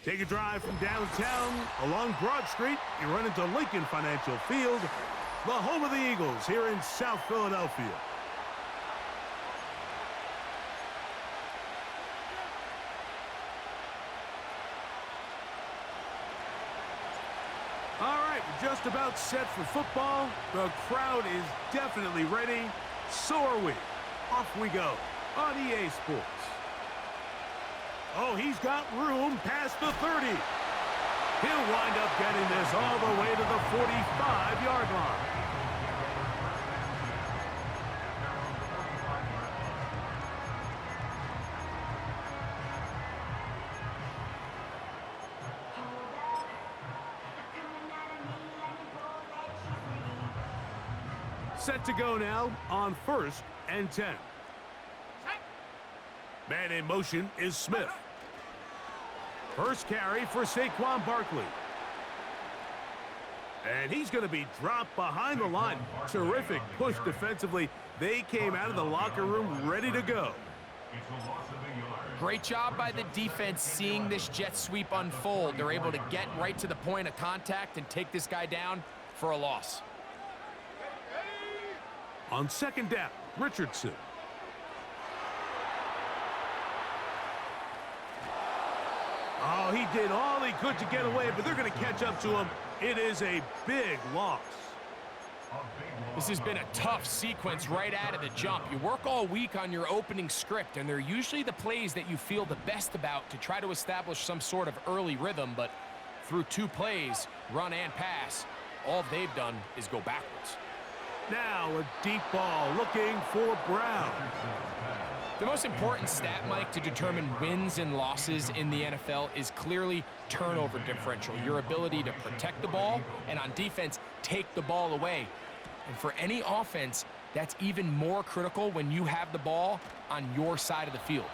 Take a drive from downtown along Broad Street. You run into Lincoln Financial Field, the home of the Eagles here in South Philadelphia. All right, we're just about set for football. The crowd is definitely ready. So are we. Off we go on EA Sports. Oh, he's got room past the 30. He'll wind up getting this all the way to the 45-yard line. Set to go now on 1st and 10. Man in motion is Smith. First carry for Saquon Barkley. And he's going to be dropped behind the line. Terrific push defensively. They came out of the locker room ready to go. Great job by the defense seeing this jet sweep unfold. They're able to get right to the point of contact and take this guy down for a loss. On 2nd down, Richardson. Oh, he did all he could to get away, but they're going to catch up to him. It is a big loss. This has been a tough sequence right out of the jump. You work all week on your opening script, and they're usually the plays that you feel the best about to try to establish some sort of early rhythm, but through 2 plays, run and pass, all they've done is go backwards. Now a deep ball looking for Brown. The most important stat, Mike, to determine wins and losses in the NFL is clearly turnover differential, your ability to protect the ball and on defense, take the ball away. And for any offense, that's even more critical when you have the ball on your side of the field.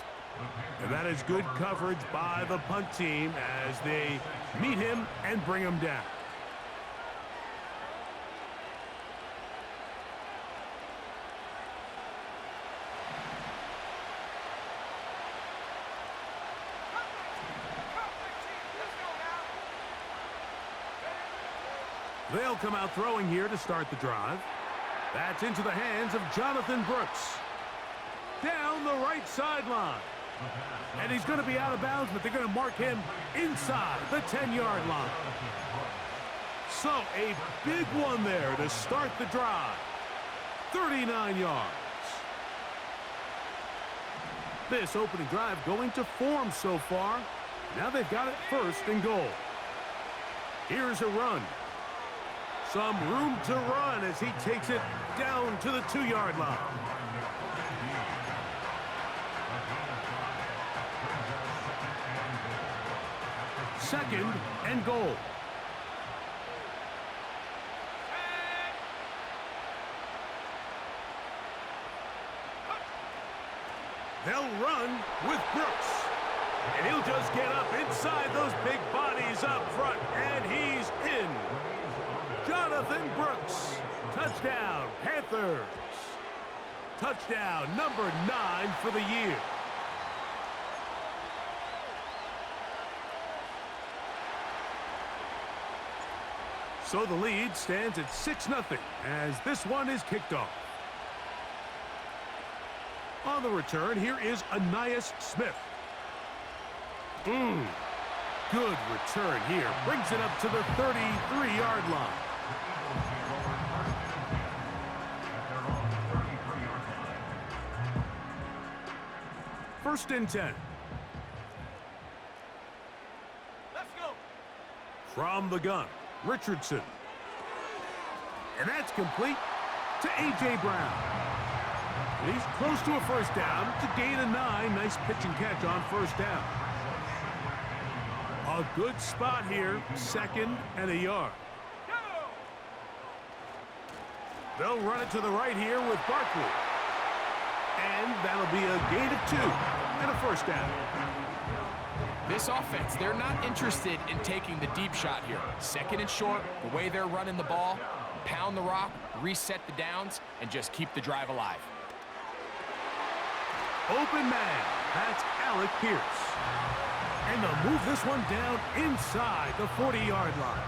And that is good coverage by the punt team as they meet him and bring him down. They'll come out throwing here to start the drive. That's into the hands of Jonathan Brooks. Down the right sideline. And he's going to be out of bounds, but they're going to mark him inside the 10-yard line. So a big one there to start the drive. 39 yards. This opening drive going to form so far. Now they've got it 1st and goal. Here's a run. Some room to run as he takes it down to the 2-yard line. Second and goal. They'll run with Brooks. And he'll just get up inside those big bodies up front, and he's in. Jonathan Brooks. Touchdown, Panthers. Touchdown number 9 for the year. So the lead stands at 6-0 as this one is kicked off. On the return, here is Ainias Smith. Good return here. Brings it up to the 33-yard line. First and 10. Let's go. From the gun, Richardson. And that's complete to A.J. Brown. And he's close to a first down to gain a 9. Nice pitch and catch on first down. A good spot here, 2nd and a yard. They'll run it to the right here with Barkley. And that'll be a gain of 2 and a first down. This offense, they're not interested in taking the deep shot here. 2nd and short, the way they're running the ball, pound the rock, reset the downs, and just keep the drive alive. Open man, that's Alec Pierce. And they'll move this one down inside the 40-yard line.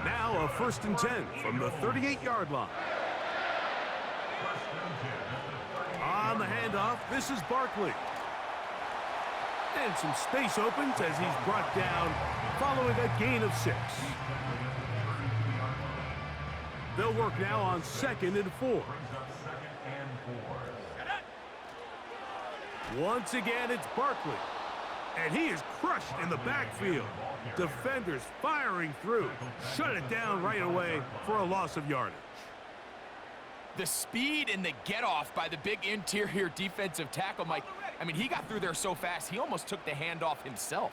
Now a 1st and 10 from the 38-yard line. On the handoff, this is Barkley. And some space opens as he's brought down following a gain of 6. They'll work now on 2nd and 4. Once again, it's Barkley. And he is crushed in the backfield. Defenders firing through. Shut it down right away for a loss of yardage. The speed and the get-off by the big interior defensive tackle, Mike. I mean, he got through there so fast, he almost took the handoff himself.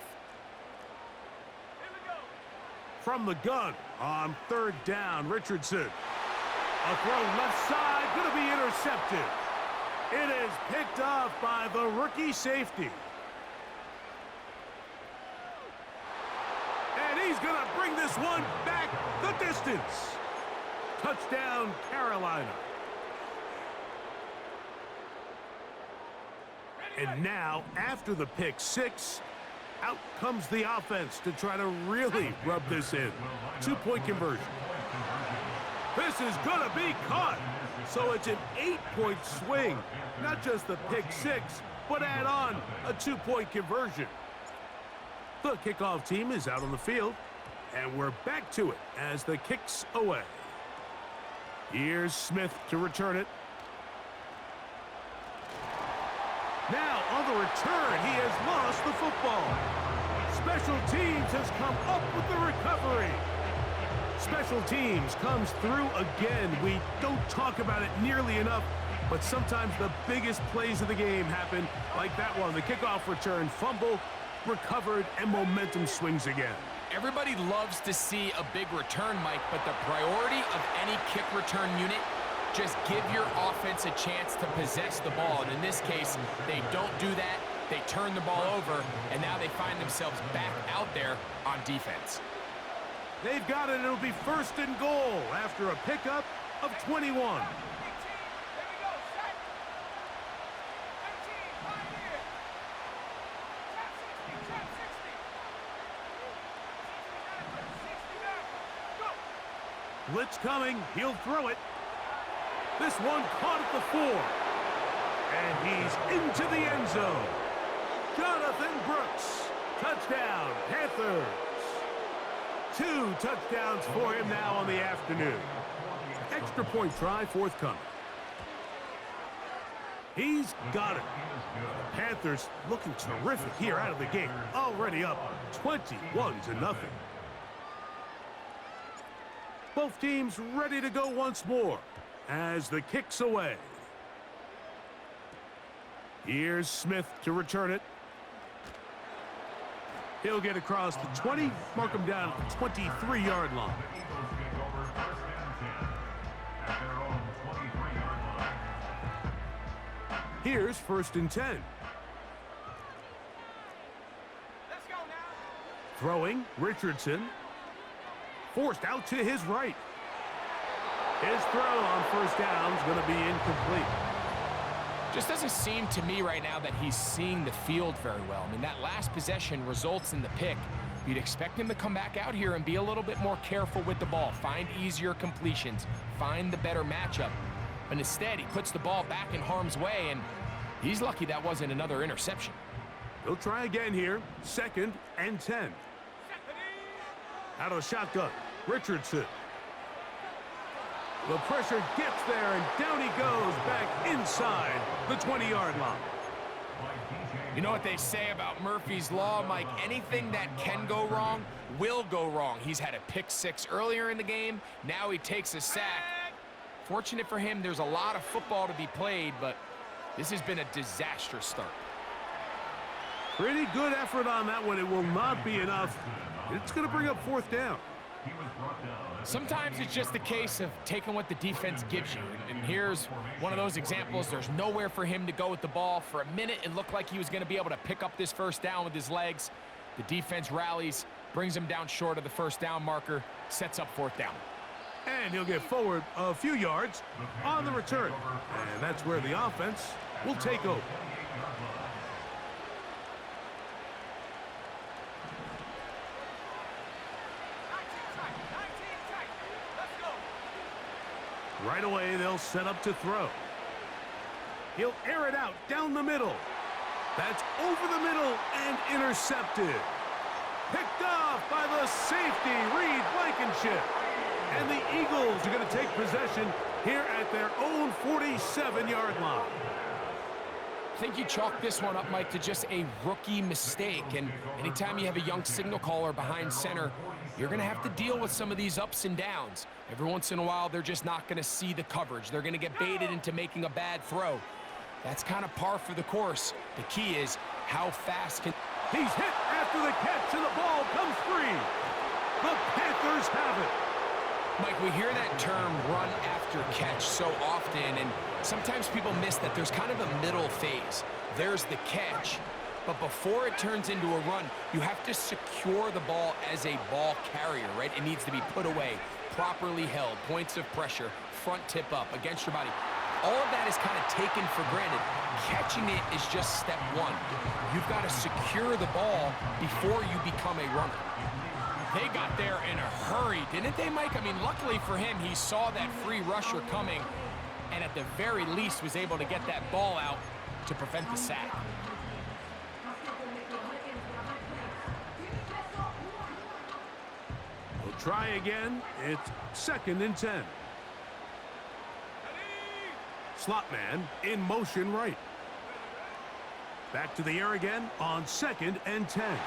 From the gun on 3rd down, Richardson. A throw left side, going to be intercepted. It is picked off by the rookie safety. And he's going to bring this one back the distance. Touchdown, Carolina. And now, after the pick 6, out comes the offense to try to really rub this in. 2-point conversion. This is going to be caught. So it's an 8-point swing. Not just the pick 6, but add on a 2-point conversion. The kickoff team is out on the field, and we're back to it as the kick's away. Here's Smith to return it. Now on the return, he has lost the football. Special teams has come up with the recovery. Special teams comes through again. We don't talk about it nearly enough, but sometimes the biggest plays of the game happen like that one. The kickoff return, fumble, recovered, and momentum swings again. Everybody loves to see a big return, Mike, but the priority of any kick return unit, just give your offense a chance to possess the ball. And in this case, they don't do that. They turn the ball over, and now they find themselves back out there on defense. They've got it. It'll be 1st and goal after a pickup of 21. Blitz coming. He'll throw it. This one caught at the 4. And he's into the end zone. Jonathan Brooks. Touchdown, Panthers. 2 touchdowns for him now on the afternoon. Extra point try forthcoming. He's got it. The Panthers looking terrific here out of the gate. Already up 21-0. Both teams ready to go once more as the kick's away. Here's Smith to return it. He'll get across the 20, mark him down at the 23-yard line. Here's 1st and 10. Let's go now. Throwing, Richardson. Forced out to his right. His throw on 1st down is going to be incomplete. Just doesn't seem to me right now that he's seeing the field very well. I mean, that last possession results in the pick. You'd expect him to come back out here and be a little bit more careful with the ball, find easier completions, find the better matchup. But instead, he puts the ball back in harm's way, and he's lucky that wasn't another interception. He'll try again here. 2nd and 10. Out of shotgun, Richardson. The pressure gets there, and down he goes back inside the 20-yard line. You know what they say about Murphy's Law, Mike? Anything that can go wrong will go wrong. He's had a pick 6 earlier in the game. Now he takes a sack. Fortunate for him, there's a lot of football to be played, but this has been a disastrous start. Pretty good effort on that one. It will not be enough. It's going to bring up 4th down. Sometimes it's just a case of taking what the defense gives you. And here's one of those examples. There's nowhere for him to go with the ball. For a minute, it looked like he was going to be able to pick up this 1st down with his legs. The defense rallies, brings him down short of the 1st down marker, sets up 4th down. And he'll get forward a few yards on the return. And that's where the offense will take over. Right away, they'll set up to throw. He'll air it out down the middle. That's over the middle and intercepted. Picked off by the safety, Reed Blankenship. And the Eagles are going to take possession here at their own 47-yard line. I think you chalk this one up, Mike, to just a rookie mistake. And anytime you have a young signal caller behind center, you're going to have to deal with some of these ups and downs. Every once in a while, they're just not going to see the coverage. They're going to get baited into making a bad throw. That's kind of par for the course. The key is how fast can... He's hit after the catch, and the ball comes free. The Panthers have it. Mike, we hear that term run after catch so often, and sometimes people miss that there's kind of a middle phase. There's the catch, but before it turns into a run, you have to secure the ball as a ball carrier, right? It needs to be put away, properly held, points of pressure, front tip up, against your body. All of that is kind of taken for granted. Catching it is just step one. You've got to secure the ball before you become a runner. They got there in a hurry, didn't they, Mike? I mean, luckily for him, he saw that free rusher coming and at the very least was able to get that ball out to prevent the sack. We'll try again. It's 2nd and 10. Slot man in motion right. Back to the air again on 2nd and 10.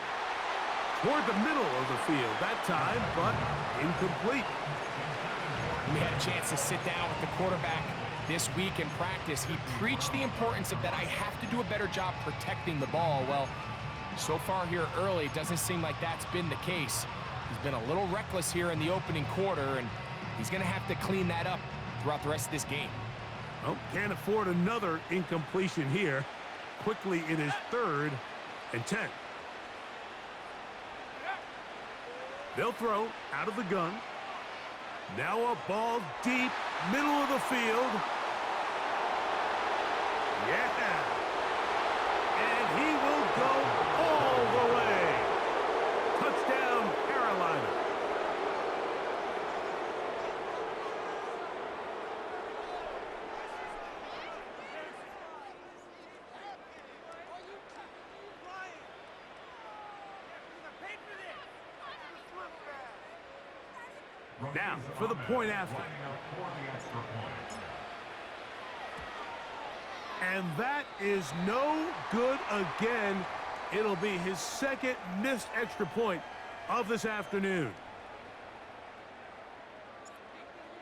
Toward the middle of the field that time, but incomplete. We had a chance to sit down with the quarterback this week in practice. He preached the importance of that I have to do a better job protecting the ball. Well, so far here early, it doesn't seem like that's been the case. He's been a little reckless here in the opening quarter, and he's going to have to clean that up throughout the rest of this game. Well, can't afford another incompletion here. Quickly, it is 3rd and 10. They'll throw out of the gun. Now a ball deep, middle of the field. Yeah. And he will go all the way. Touchdown, Carolina. Now, for the point after. And that is no good again. It'll be his 2nd missed extra point of this afternoon.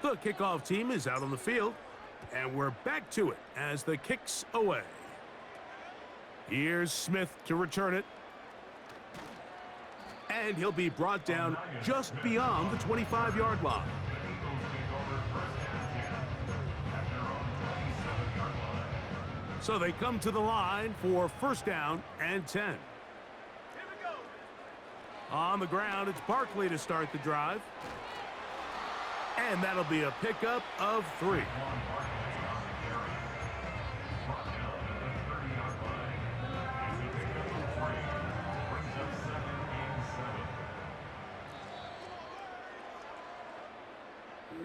The kickoff team is out on the field, and we're back to it as the kick's away. Here's Smith to return it. And he'll be brought down just beyond the 25-yard line. So they come to the line for 1st down and 10. Here we go. On the ground, it's Barkley to start the drive. And that'll be a pickup of 3.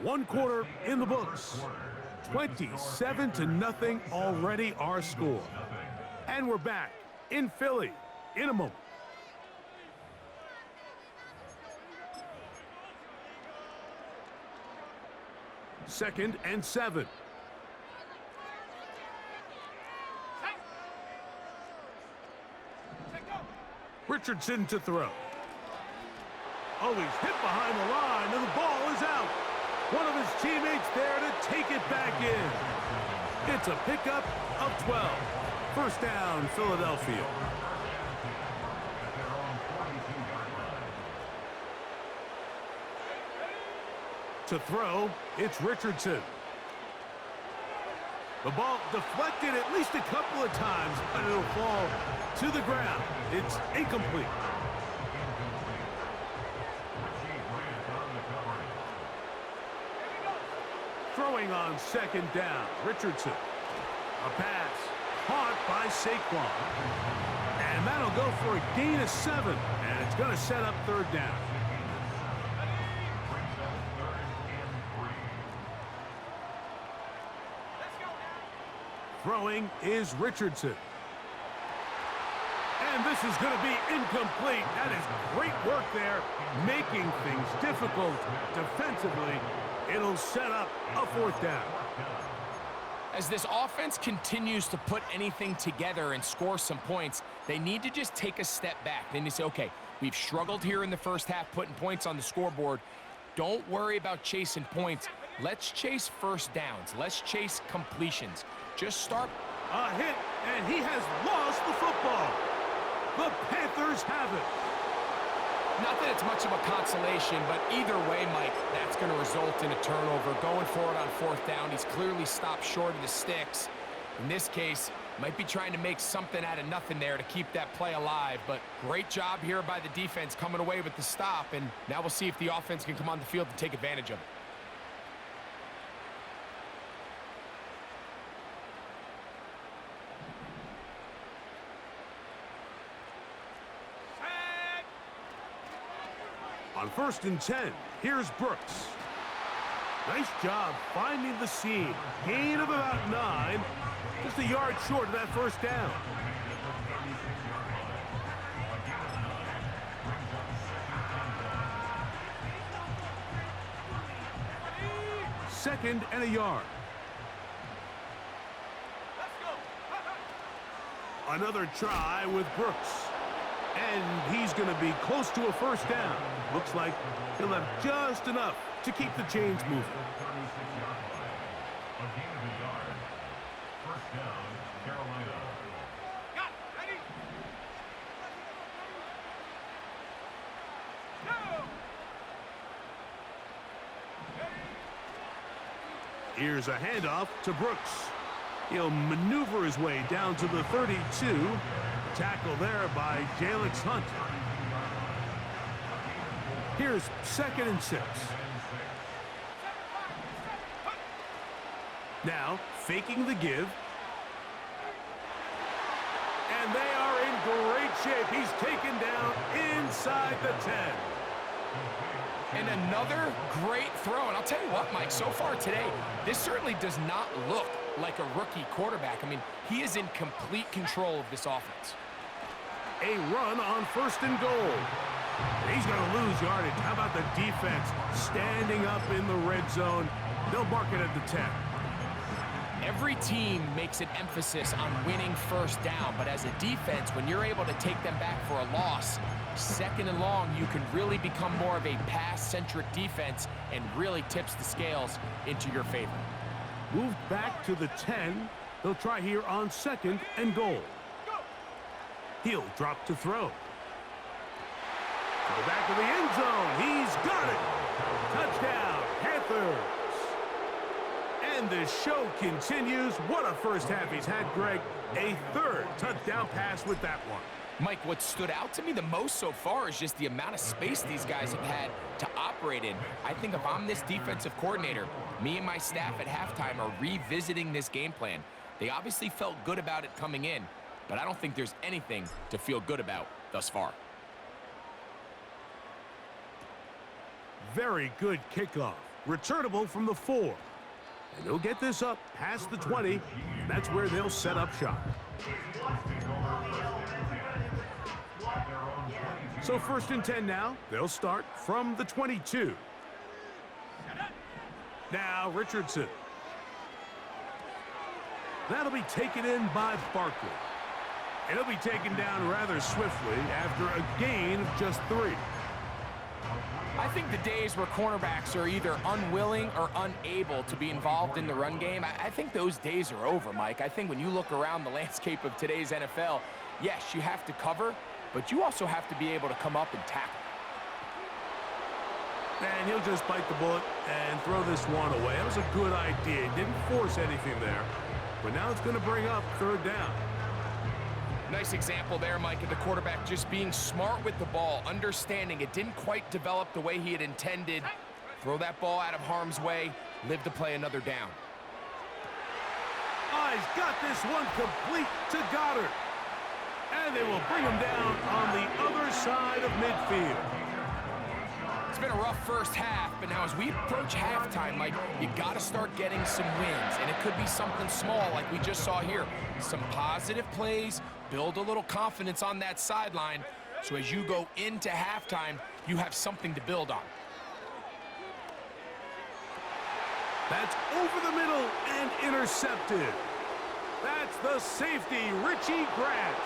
One quarter in the books. 27-0 already our score. And we're back in Philly in a moment. Second and 7. Richardson to throw. Oh, he's hit behind the line, and the ball is out. One of his teammates there to take it back in. It's a pickup of 12. 1st down, Philadelphia. To throw, it's Richardson. The ball deflected at least a couple of times, but it'll fall to the ground. It's incomplete. Throwing on 2nd down, Richardson. A pass caught by Saquon. And that'll go for a gain of 7. And it's going to set up 3rd down. Throwing is Richardson. And this is going to be incomplete. That is great work there, making things difficult defensively. It'll set up a 4th down. As this offense continues to put anything together and score some points, they need to just take a step back. Then you say, okay, we've struggled here in the first half putting points on the scoreboard. Don't worry about chasing points. Let's chase first downs. Let's chase completions. Just start. A hit, and he has lost the football. The Panthers have it. Not that it's much of a consolation, but either way, Mike, that's going to result in a turnover. Going for it on 4th down, he's clearly stopped short of the sticks. In this case, might be trying to make something out of nothing there to keep that play alive, but great job here by the defense coming away with the stop, and now we'll see if the offense can come on the field and take advantage of it. On 1st and 10, here's Brooks. Nice job finding the seam. Gain of about 9. Just a yard short of that 1st down. 2nd and a yard. Another try with Brooks. And he's going to be close to a 1st down. Looks like he'll have just enough to keep the chains moving. Here's a handoff to Brooks. He'll maneuver his way down to the 32. Tackle there by Jalix Hunt. Here's 2nd and 6. Now, faking the give. And they are in great shape. He's taken down inside the 10. And another great throw. And I'll tell you what, Mike, so far today, this certainly does not look like a rookie quarterback. I mean, he is in complete control of this offense. A run on 1st and goal. He's going to lose yardage. How about the defense standing up in the red zone? They'll mark it at the 10. Every team makes an emphasis on winning 1st down, but as a defense, when you're able to take them back for a loss, 2nd and long, you can really become more of a pass-centric defense and really tips the scales into your favor. Moved back to the 10. They'll try here on 2nd and goal. He'll drop to throw. To the back of the end zone. He's got it. Touchdown, Panthers. And this show continues. What a first half he's had, Greg. A 3rd touchdown pass with that one. Mike, what stood out to me the most so far is just the amount of space these guys have had to operate in. I think if I'm this defensive coordinator, me and my staff at halftime are revisiting this game plan. They obviously felt good about it coming in, but I don't think there's anything to feel good about thus far. Very good kickoff. Returnable from the 4. And they'll get this up past the 20. And that's where they'll set up shop. So 1st and 10 now. They'll start from the 22. Now Richardson. That'll be taken in by Barkley. And he'll be taken down rather swiftly after a gain of just 3. I think the days where cornerbacks are either unwilling or unable to be involved in the run game, I think those days are over, Mike. I think when you look around the landscape of today's NFL, yes, you have to cover, but you also have to be able to come up and tackle. And he'll just bite the bullet and throw this one away. That was a good idea. He didn't force anything there, but now it's going to bring up 3rd down. Nice example there, Mike, of the quarterback just being smart with the ball, understanding it didn't quite develop the way he had intended. Throw that ball out of harm's way, live to play another down. Oh, he's got this one complete to Goddard. And they will bring him down on the other side of midfield. It's been a rough first half, but now as we approach halftime, Mike, you got to start getting some wins, and it could be something small like we just saw here. Some positive plays, build a little confidence on that sideline, so as you go into halftime, you have something to build on. That's over the middle and intercepted. That's the safety, Richie Grant.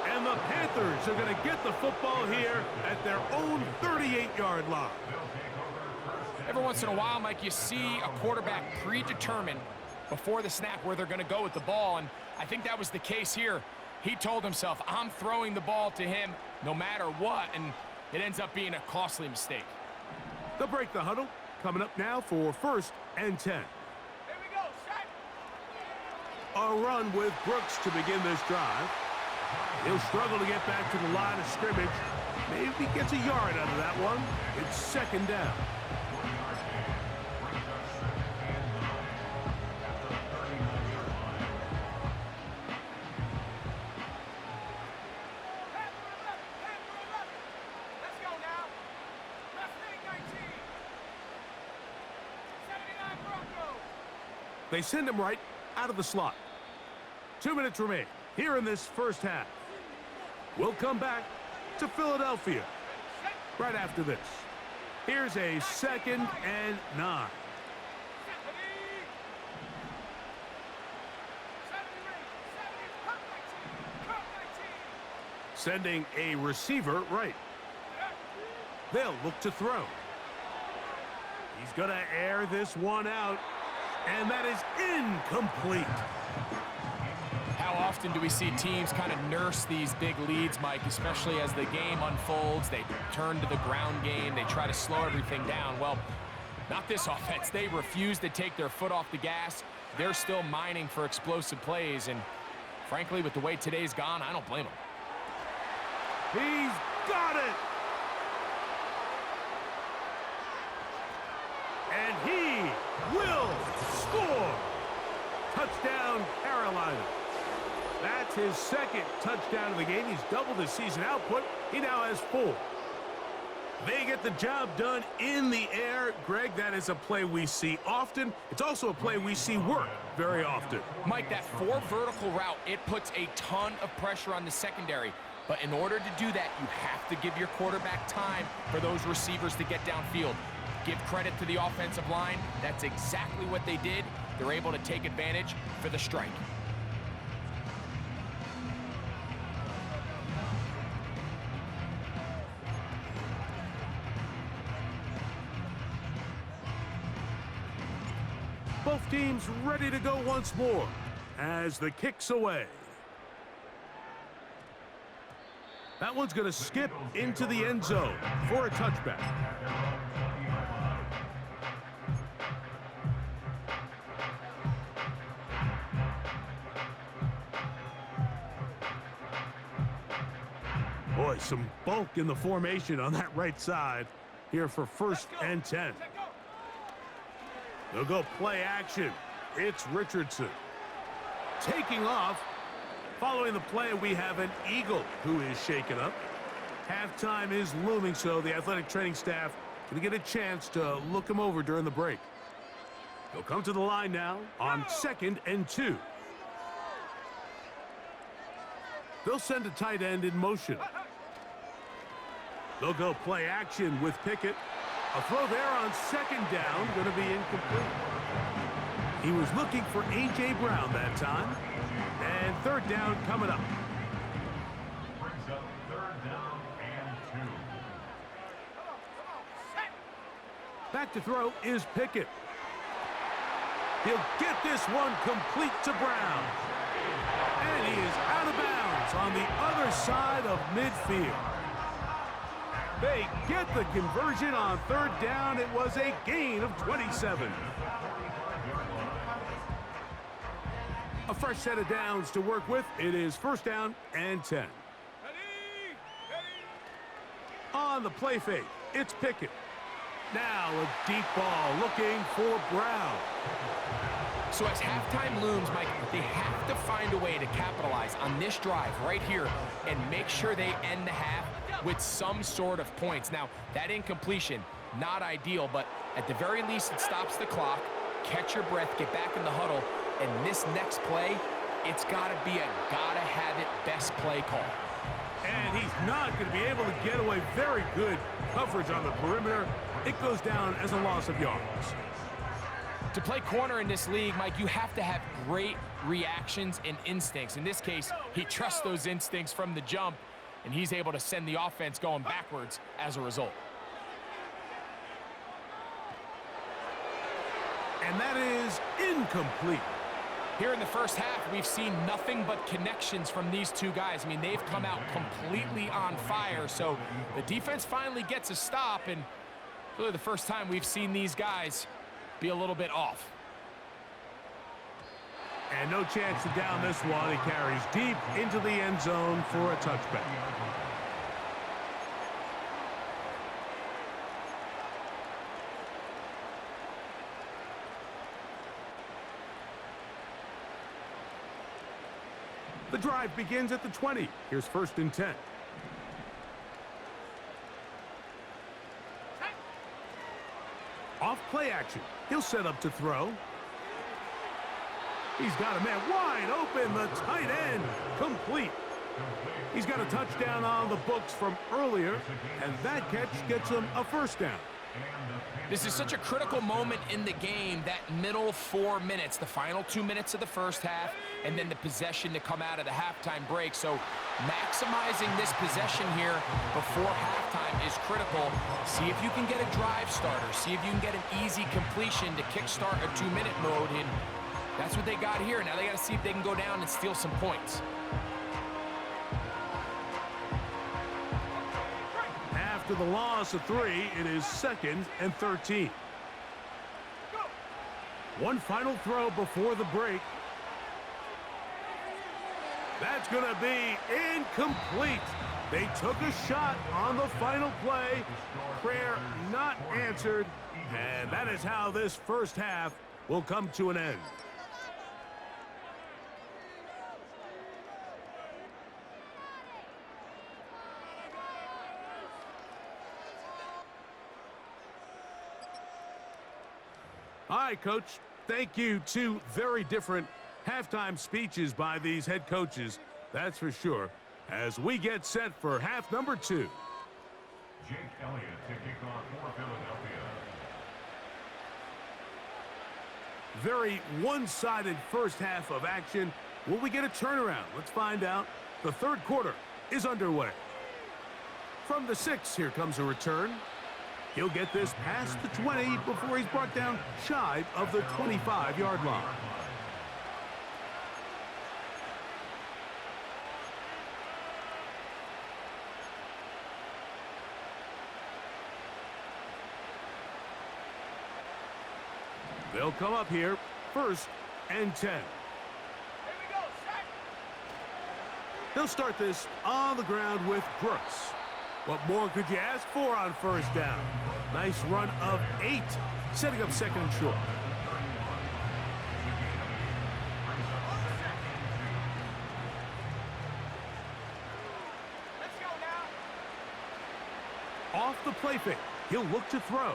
And the Panthers are going to get the football here at their own 38-yard line. Every once in a while, Mike, you see a quarterback predetermined before the snap where they're going to go with the ball, and I think that was the case here. He told himself, I'm throwing the ball to him no matter what, and it ends up being a costly mistake. They'll break the huddle. Coming up now for 1st and 10. Here we go, set. A run with Brooks to begin this drive. He'll struggle to get back to the line of scrimmage. Maybe gets a yard out of that one. It's 2nd down. Let's go now. Left wing 19. 79 Broncos. They send him right out of the slot. 2 minutes remain here in this first half. We'll come back to Philadelphia right after this. Here's a 2nd and 9. Sending a receiver right. They'll look to throw. He's going to air this one out, and that is incomplete. How often do we see teams kind of nurse these big leads, Mike, especially as the game unfolds? They turn to the ground game. They try to slow everything down. Well, not this offense. They refuse to take their foot off the gas. They're still mining for explosive plays, and frankly, with the way today's gone, I don't blame them. He's got it! And he will score! Touchdown, Carolina. That's his 2nd touchdown of the game. He's doubled his season output. He now has 4. They get the job done in the air. Greg, that is a play we see often. It's also a play we see work very often. Mike, that 4 vertical route, it puts a ton of pressure on the secondary. But in order to do that, you have to give your quarterback time for those receivers to get downfield. Give credit to the offensive line. That's exactly what they did. They're able to take advantage for the strike. Both teams ready to go once more as the kick's away. That one's going to skip into the end zone for a touchback. Boy, some bulk in the formation on that right side here for 1st and 10. They'll go play action. It's Richardson. Taking off. Following the play, we have an Eagle who is shaken up. Halftime is looming, so the athletic training staff going to get a chance to look him over during the break. They'll come to the line now on 2nd and 2. They'll send a tight end in motion. They'll go play action with Pickett. A throw there on 2nd down, going to be incomplete. He was looking for A.J. Brown that time. And 3rd down coming up. Brings up 3rd down and 2. Back to throw is Pickett. He'll get this one complete to Brown. And he is out of bounds on the other side of midfield. They get the conversion on 3rd down. It was a gain of 27. A fresh set of downs to work with. It is 1st down and 10. On the play fake, it's Pickett. Now a deep ball looking for Brown. So as halftime looms, Mike, they have to find a way to capitalize on this drive right here and make sure they end the half with some sort of points. Now, that incompletion, not ideal, but at the very least, it stops the clock. Catch your breath, get back in the huddle, and this next play, it's got to be a gotta-have-it best play call. And he's not going to be able to get away. Very good coverage on the perimeter. It goes down as a loss of yards. To play corner in this league, Mike, you have to have great reactions and instincts. In this case, he trusts those instincts from the jump, and he's able to send the offense going backwards as a result. And that is incomplete. Here in the first half, we've seen nothing but connections from these two guys. I mean, they've come out completely on fire, so the defense finally gets a stop, and really the first time we've seen these guys be a little bit off. And no chance to down this one. He carries deep into the end zone for a touchback. The drive begins at the 20. Here's 1st and 10. Off play action. He'll set up to throw. He's got a man wide open. The tight end complete. He's got a touchdown on the books from earlier, and that catch gets him a first down. This is such a critical moment in the game, that middle 4 minutes, the final 2 minutes of the first half, and then the possession to come out of the halftime break. So maximizing this possession here before halftime is critical. See if you can get a drive starter. See if you can get an easy completion to kickstart a 2-minute mode, and that's what they got here. Now they got to see if they can go down and steal some points. After the loss of 3, it is 2nd and 13. One final throw before the break. That's going to be incomplete. They took a shot on the final play. Prayer not answered. And that is how this first half will come to an end. All right, Coach, thank you. 2 very different halftime speeches by these head coaches, that's for sure, as we get set for half number 2. Jake Elliott to kick off for Philadelphia. Very one-sided first half of action. Will we get a turnaround? Let's find out. The 3rd quarter is underway. From the 6, here comes a return. He'll get this past the 20 before he's brought down shy of the 25-yard line. They'll come up here, 1st and 10. Here we go, set. They'll start this on the ground with Brooks. What more could you ask for on 1st down? Nice run of 8, setting up 2nd and short. Let's go now. Off the play fake, he'll look to throw.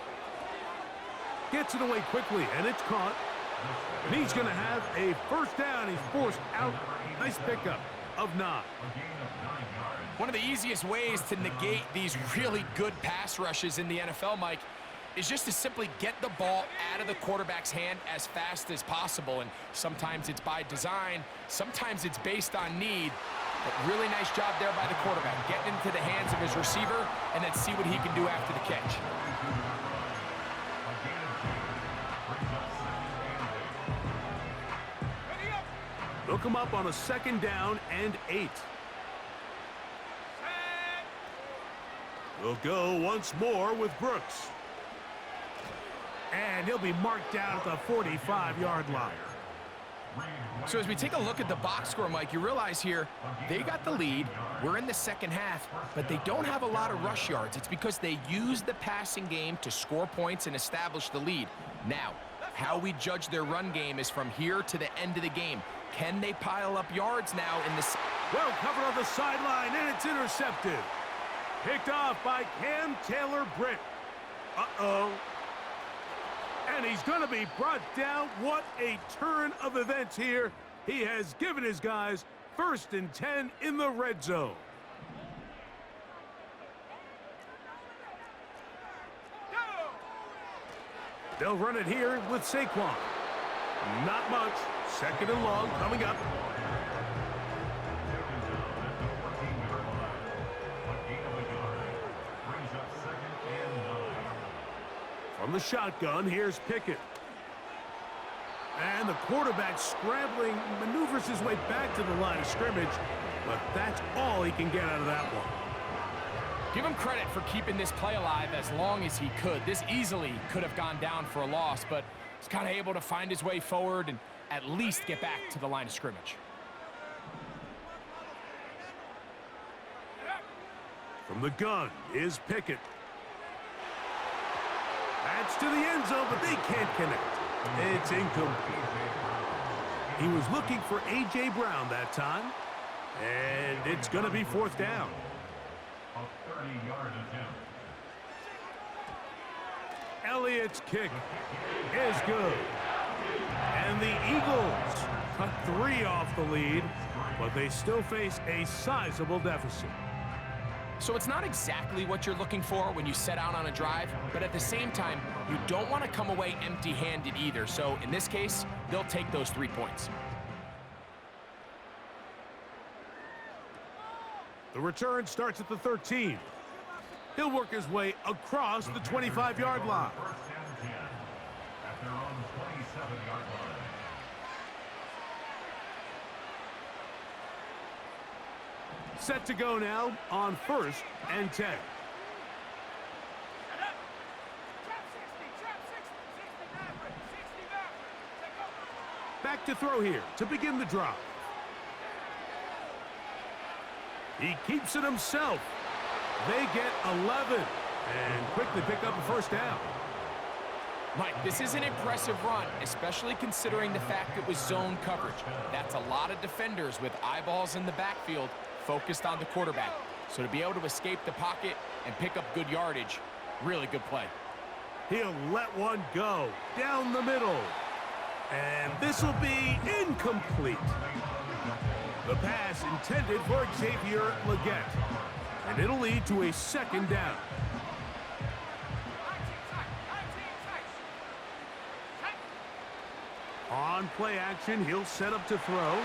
Gets it away quickly, and it's caught. And he's going to have a 1st down. He's forced out. Nice pickup of 9. One of the easiest ways to negate these really good pass rushes in the NFL, Mike, is just to simply get the ball out of the quarterback's hand as fast as possible. And sometimes it's by design, sometimes it's based on need. But really nice job there by the quarterback, getting into the hands of his receiver and then see what he can do after the catch. Ready up. They'll come up on a 2nd down and 8. We'll go once more with Brooks. And he'll be marked down at the 45-yard line. So as we take a look at the box score, Mike, you realize here they got the lead. We're in the 2nd half, but they don't have a lot of rush yards. It's because they use the passing game to score points and establish the lead. Now, How we judge their run game is from here to the end of the game. Can they pile up yards now in this? Well covered on the sideline, and it's intercepted. Picked off by Cam Taylor-Britt. Uh-oh. And he's going to be brought down. What a turn of events here. He has given his guys 1st and 10 in the red zone. They'll run it here with Saquon. Not much. 2nd and long coming up. From the shotgun, here's Pickett. And the quarterback scrambling, maneuvers his way back to the line of scrimmage, but that's all he can get out of that one. Give him credit for keeping this play alive as long as he could. This easily could have gone down for a loss, but he's kind of able to find his way forward and at least get back to the line of scrimmage. From the gun is Pickett. That's to the end zone, but they can't connect. It's incomplete. He was looking for A.J. Brown that time, and it's going to be 4th down. A 30-yard attempt. Elliott's kick is good. And the Eagles cut 3 off the lead, but they still face a sizable deficit. So it's not exactly what you're looking for when you set out on a drive, but at the same time, you don't want to come away empty-handed either. So in this case, they'll take those 3 points. The return starts at the 13. He'll work his way across the 25-yard line. 1st and 10 at their own 27-yard line. Set to go now on 1st and 10. Trap 60, trap 60, 60 backward, 60 backward. Take over. Back to throw here to begin the drive. He keeps it himself. They get 11 and quickly pick up a 1st down. Mike, this is an impressive run, especially considering the fact it was zone coverage. That's a lot of defenders with eyeballs in the backfield focused on the quarterback. So to be able to escape the pocket and pick up good yardage, really good play. He'll let one go down the middle. And this will be incomplete. The pass intended for Xavier Legette. And it'll lead to a 2nd down. On play action, he'll set up to throw.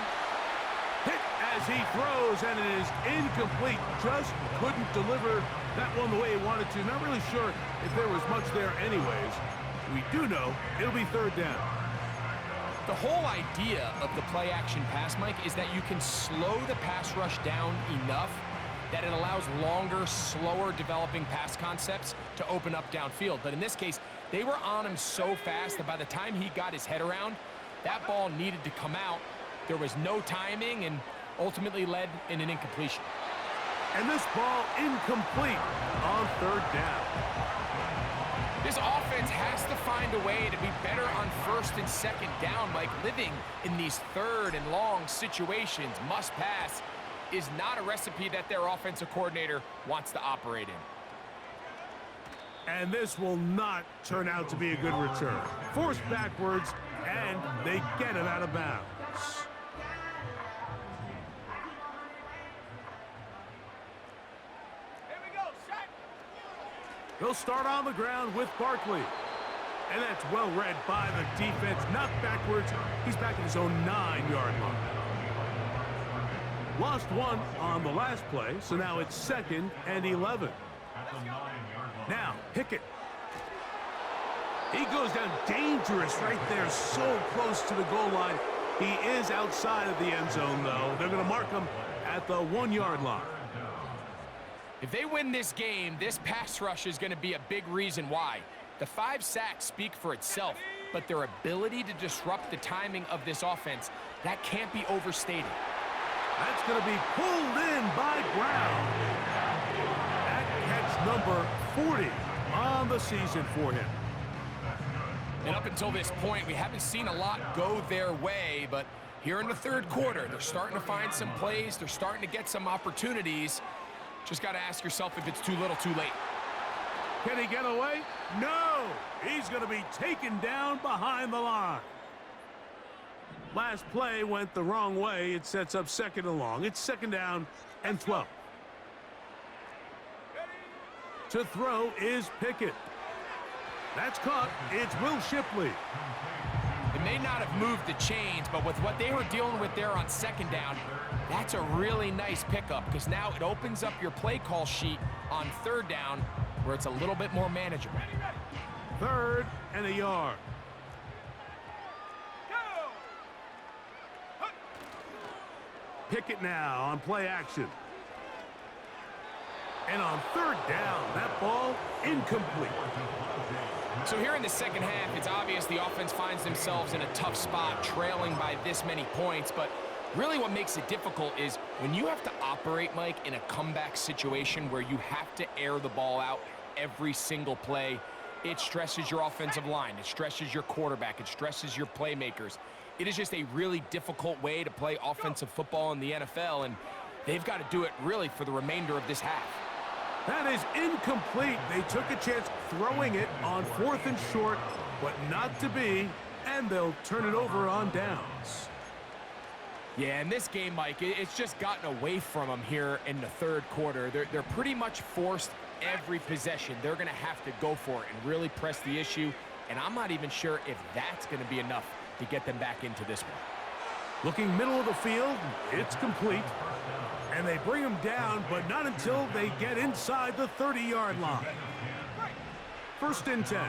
Hit as he throws, and it is incomplete. Just couldn't deliver that one the way he wanted to. Not really sure if there was much there anyways. We do know it'll be 3rd down. The whole idea of the play action pass, Mike, is that you can slow the pass rush down enough that it allows longer, slower developing pass concepts to open up downfield. But in this case, they were on him so fast that by the time he got his head around, that ball needed to come out. There was no timing and ultimately led in an incompletion. And this ball incomplete on 3rd down. This offense has to find a way to be better on 1st and 2nd down, Mike. Living in these 3rd and long situations, must pass, is not a recipe that their offensive coordinator wants to operate in. And this will not turn out to be a good return. Forced backwards, and they get it out of bounds. Here we go, set. He'll start on the ground with Barkley. And that's well read by the defense. Knocked backwards. He's back at his own 9-yard line. Lost 1 on the last play, so now it's 2nd and 11. Now, Pickett. He goes down dangerous right there, so close to the goal line. He is outside of the end zone, though. They're going to mark him at the 1-yard line. If they win this game, this pass rush is going to be a big reason why. The 5 sacks speak for itself, but their ability to disrupt the timing of this offense, that can't be overstated. That's going to be pulled in by Brown. That catch number 40 on the season for him. And up until this point, we haven't seen a lot go their way, but here in the third quarter, they're starting to find some plays. They're starting to get some opportunities. Just got to ask yourself if it's too little, too late. Can he get away? No! He's going to be taken down behind the line. Last play went the wrong way. It sets up second and long. It's second down and 12. To throw is Pickett. That's caught. It's Will Shipley. It may not have moved the chains, but with what they were dealing with there on second down, that's a really nice pickup because now it opens up your play call sheet on third down where it's a little bit more manageable. Third and a yard. Pickett now on play action. And on third down, that ball incomplete. So here in the second half, it's obvious the offense finds themselves in a tough spot, trailing by this many points. But really what makes it difficult is when you have to operate, Mike, in a comeback situation where you have to air the ball out every single play, it stresses your offensive line. It stresses your quarterback. It stresses your playmakers. It is just a really difficult way to play offensive football in the NFL, and they've got to do it really for the remainder of this half. That is incomplete. They took a chance throwing it on fourth and short, but not to be, and they'll turn it over on downs. Yeah, in this game, Mike, it's just gotten away from them here in the third quarter. They're pretty much forced every possession. They're going to have to go for it and really press the issue, and I'm not even sure if that's going to be enough to get them back into this one. Looking middle of the field, it's complete. And they bring him down, but not until they get inside the 30-yard line. First and 10.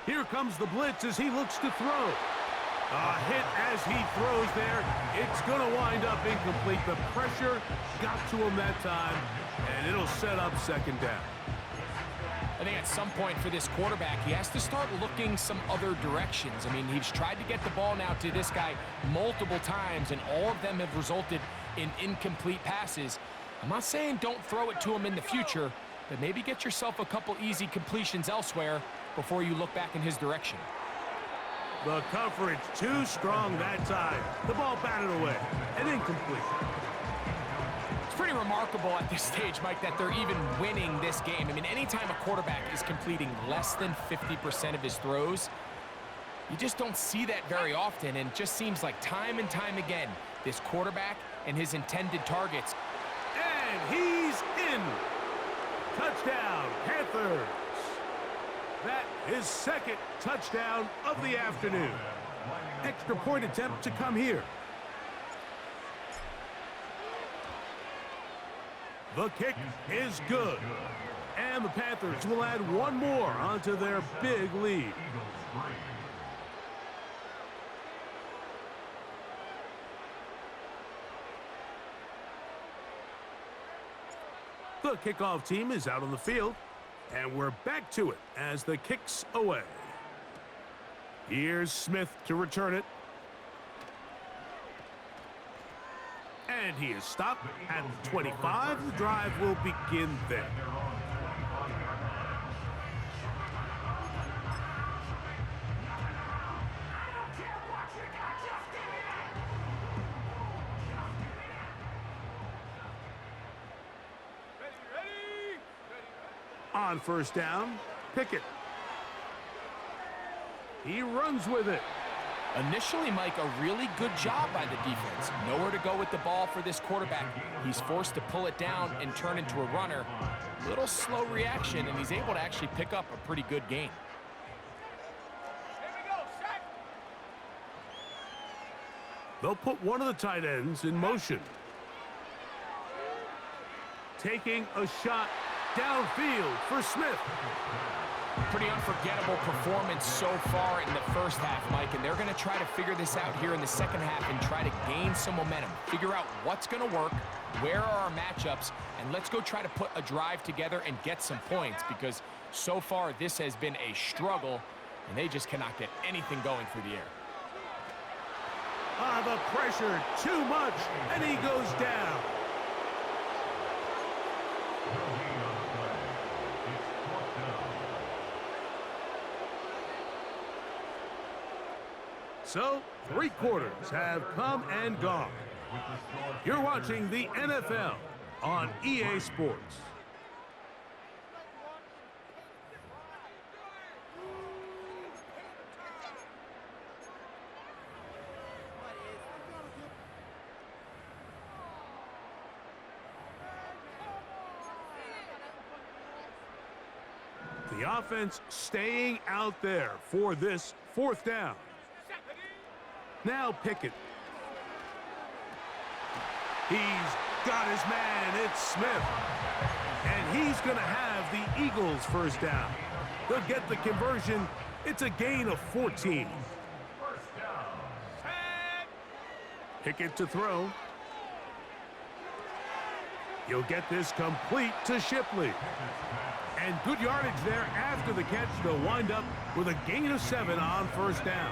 Here comes the blitz as he looks to throw. A hit as he throws there. It's going to wind up incomplete. The pressure got to him that time, and it'll set up second down. I think at some point for this quarterback, he has to start looking some other directions. I mean, he's tried to get the ball now to this guy multiple times, and all of them have resulted in incomplete passes. I'm not saying don't throw it to him in the future, but maybe get yourself a couple easy completions elsewhere before you look back in his direction. The coverage too strong that time. The ball batted away and incomplete. It's pretty remarkable at this stage, Mike, that they're even winning this game. I mean, anytime a quarterback is completing less than 50% of his throws, you just don't see that very often, and it just seems like time and time again, this quarterback and his intended targets. And he's in. Touchdown, Panthers. That is second touchdown of the afternoon. Extra point attempt to come here. The kick is good. And the Panthers will add one more onto their big lead. The kickoff team is out on the field, and we're back to it as the kick's away. Here's Smith to return it. And he is stopped at the 25. The drive will begin there. On first down, Pickett. He runs with it. Initially, Mike, a really good job by the defense. Nowhere to go with the ball for this quarterback. He's forced to pull it down and turn into a runner. Little slow reaction, and he's able to actually pick up a pretty good gain. Here we go, set. They'll put one of the tight ends in motion. Taking a shot downfield for Smith. Pretty unforgettable performance so far in the first half, Mike, and they're going to try to figure this out here in the second half and try to gain some momentum, figure out what's going to work, where are our matchups, and let's go try to put a drive together and get some points, because so far this has been a struggle, and they just cannot get anything going through the air. The pressure too much, and he goes down. So, 3 quarters have come and gone. You're watching the NFL on EA Sports. The offense staying out there for this 4th down. Now Pickett. He's got his man. It's Smith. And he's going to have the Eagles' 1st down. They'll get the conversion. It's a gain of 14. Pickett to throw. He'll get this complete to Shipley. And good yardage there after the catch. They'll wind up with a gain of 7 on 1st down.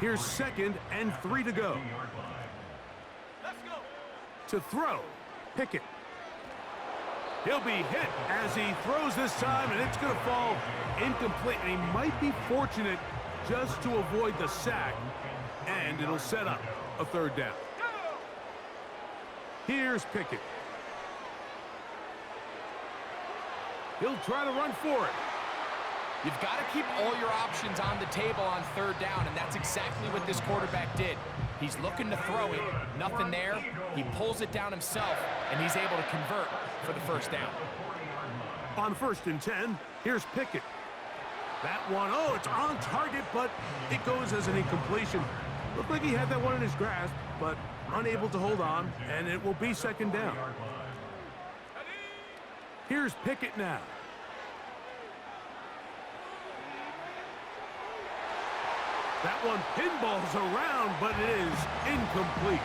Here's 2nd and 3 to go. To throw, Pickett. He'll be hit as he throws this time, and it's going to fall incomplete. And he might be fortunate just to avoid the sack, and it'll set up a 3rd down. Here's Pickett. He'll try to run for it. You've got to keep all your options on the table on 3rd down, and that's exactly what this quarterback did. He's looking to throw it. Nothing there. He pulls it down himself, and he's able to convert for the 1st down. On 1st and 10, here's Pickett. That one, oh, it's on target, but it goes as an incompletion. Looked like he had that one in his grasp, but unable to hold on, and it will be 2nd down. Here's Pickett now. That one pinballs around, but it is incomplete.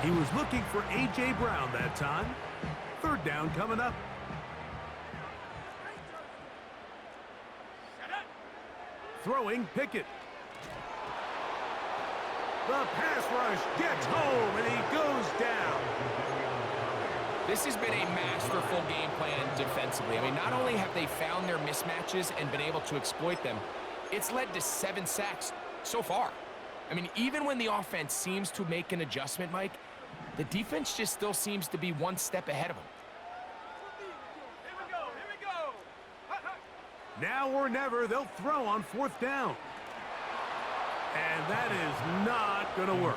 He was looking for A.J. Brown that time. 3rd down coming up. Throwing Pickett. The pass rush gets home, and he goes down. This has been a masterful game plan defensively. I mean, not only have they found their mismatches and been able to exploit them, it's led to 7 sacks so far. I mean, even when the offense seems to make an adjustment, Mike, the defense just still seems to be 1 step ahead of them. Here we go. Now or never, they'll throw on 4th down. And that is not going to work.